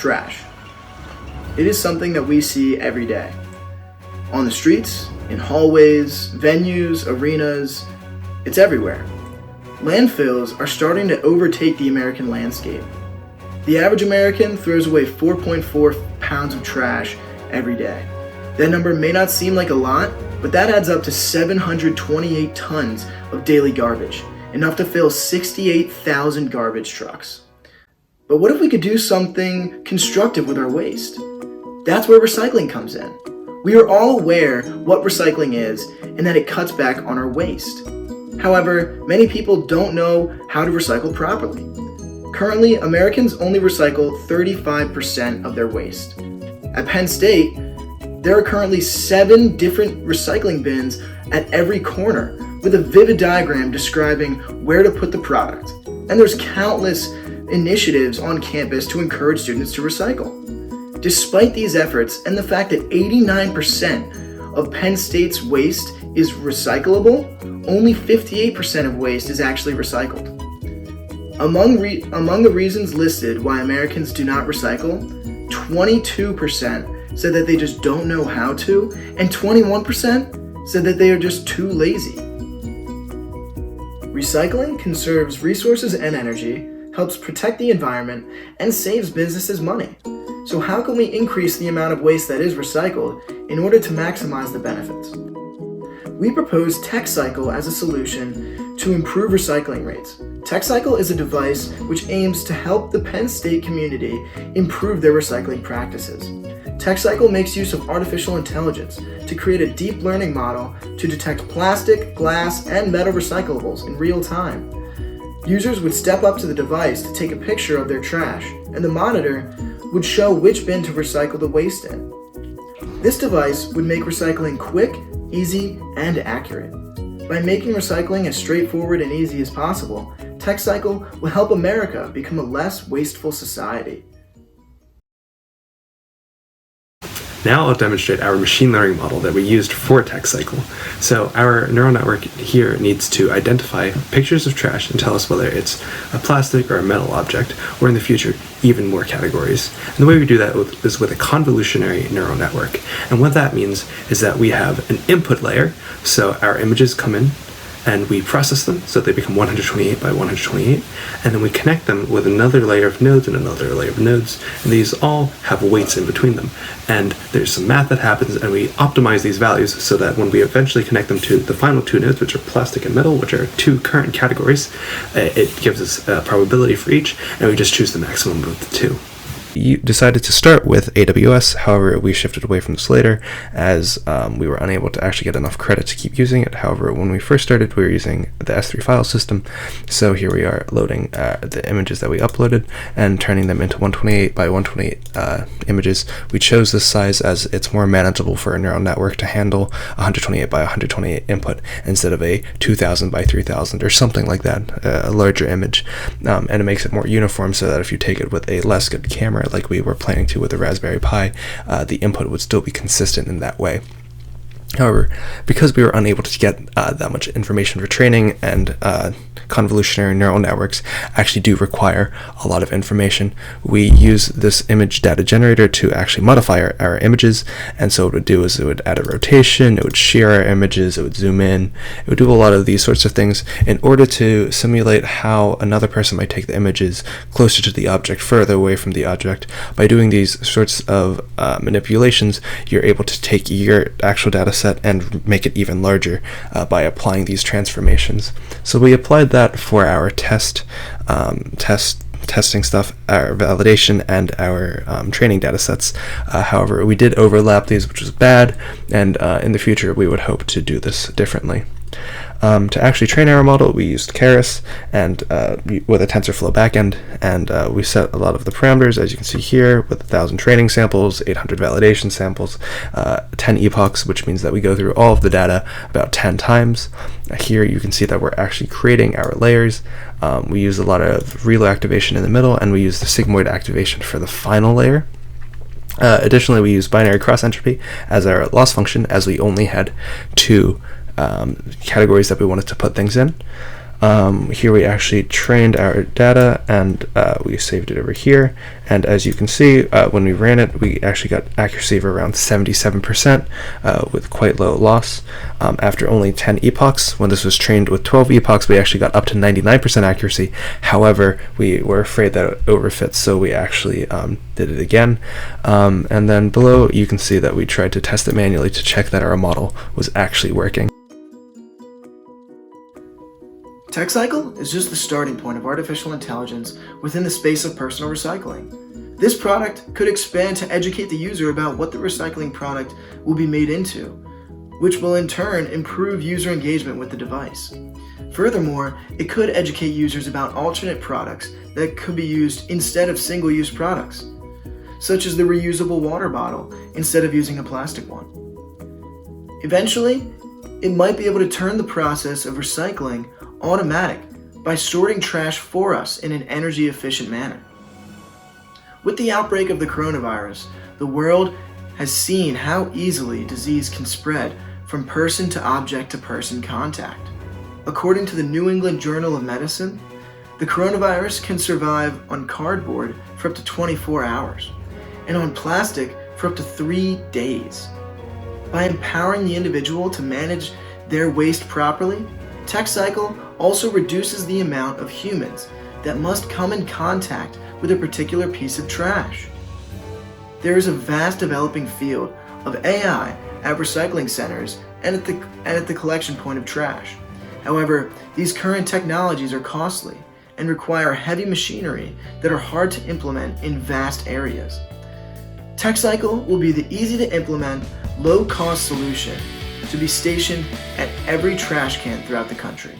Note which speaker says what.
Speaker 1: trash. It is something that we see every day. On the streets, in hallways, venues, arenas, it's everywhere. Landfills are starting to overtake the American landscape. The average American throws away 4.4 pounds of trash every day. That number may not seem like a lot, but that adds up to 728 tons of daily garbage, enough to fill 68,000 garbage trucks. But what if we could do something constructive with our waste? That's where recycling comes in. We are all aware what recycling is and that it cuts back on our waste. However, many people don't know how to recycle properly. Currently, Americans only recycle 35% of their waste. At Penn State, there are currently 7 different recycling bins at every corner with a vivid diagram describing where to put the product. And there's countless initiatives on campus to encourage students to recycle. Despite these efforts and the fact that 89% of Penn State's waste is recyclable, only 58% of waste is actually recycled. Among the reasons listed why Americans do not recycle, 22% said that they just don't know how to, and 21% said that they are just too lazy. Recycling conserves resources and energy, helps protect the environment, and saves businesses money. So how can we increase the amount of waste that is recycled in order to maximize the benefits? We propose Techcycle as a solution to improve recycling rates. Techcycle is a device which aims to help the Penn State community improve their recycling practices. Techcycle makes use of artificial intelligence to create a deep learning model to detect plastic, glass, and metal recyclables in real time. Users would step up to the device to take a picture of their trash, and the monitor would show which bin to recycle the waste in. This device would make recycling quick, easy, and accurate. By making recycling as straightforward and easy as possible, Techcycle will help America become a less wasteful society.
Speaker 2: Now I'll demonstrate our machine learning model that we used for Techcycle. So our neural network here needs to identify pictures of trash and tell us whether it's a plastic or a metal object, or in the future, even more categories. And the way we do that is with a convolutionary neural network. And what that means is that we have an input layer, so our images come in, and we process them so they become 128 by 128, and then we connect them with another layer of nodes and another layer of nodes, and these all have weights in between them. And there's some math that happens, and we optimize these values so that when we eventually connect them to the final 2 nodes, which are plastic and metal, which are 2 current categories, it gives us a probability for each, and we just choose the maximum of the 2. You decided to start with AWS, however we shifted away from this later as we were unable to actually get enough credit to keep using it. However, when we first started, we were using the S3 file system, so here we are loading the images that we uploaded and turning them into 128 by 128 images. We chose this size as it's more manageable for a neural network to handle 128 by 128 input instead of a 2000 by 3000 or something like that, a larger image, and it makes it more uniform so that if you take it with a less good camera like we were planning to with the Raspberry Pi, the input would still be consistent in that way. However, because we were unable to get that much information for training, and convolutionary neural networks actually do require a lot of information, we use this image data generator to actually modify our images. And so what it would do is it would add a rotation, it would shear our images, it would zoom in, it would do a lot of these sorts of things in order to simulate how another person might take the images closer to the object, further away from the object. By doing these sorts of manipulations, you're able to take your actual data set and make it even larger by applying these transformations. So we applied that for our testing stuff, our validation, and our training data sets. However, we did overlap these, which was bad, and in the future we would hope to do this differently. To actually train our model, we used Keras and with a TensorFlow backend, and we set a lot of the parameters, as you can see here, with 1,000 training samples, 800 validation samples, 10 epochs, which means that we go through all of the data about 10 times. Here you can see that we're actually creating our layers. We use a lot of relo activation in the middle, and we use the sigmoid activation for the final layer. Additionally, we use binary cross entropy as our loss function, as we only had 2 categories that we wanted to put things in. Here we actually trained our data, and we saved it over here. And as you can see, when we ran it, we actually got accuracy of around 77% with quite low loss. After only 10 epochs, when this was trained with 12 epochs, we actually got up to 99% accuracy. However, we were afraid that it overfits, so we actually did it again. And then below, you can see that we tried to test it manually to check that our model was actually working.
Speaker 1: Techcycle is just the starting point of artificial intelligence within the space of personal recycling. This product could expand to educate the user about what the recycling product will be made into, which will in turn improve user engagement with the device. Furthermore, it could educate users about alternate products that could be used instead of single-use products, such as the reusable water bottle instead of using a plastic one. Eventually, it might be able to turn the process of recycling automatic by sorting trash for us in an energy-efficient manner. With the outbreak of the coronavirus, the world has seen how easily disease can spread from person to object to person contact. According to the New England Journal of Medicine, the coronavirus can survive on cardboard for up to 24 hours and on plastic for up to 3 days. By empowering the individual to manage their waste properly, Techcycle also reduces the amount of humans that must come in contact with a particular piece of trash. There is a vast developing field of AI at recycling centers and at the collection point of trash. However, these current technologies are costly and require heavy machinery that are hard to implement in vast areas. Techcycle will be the easy-to-implement, low-cost solution to be stationed at every trash can throughout the country.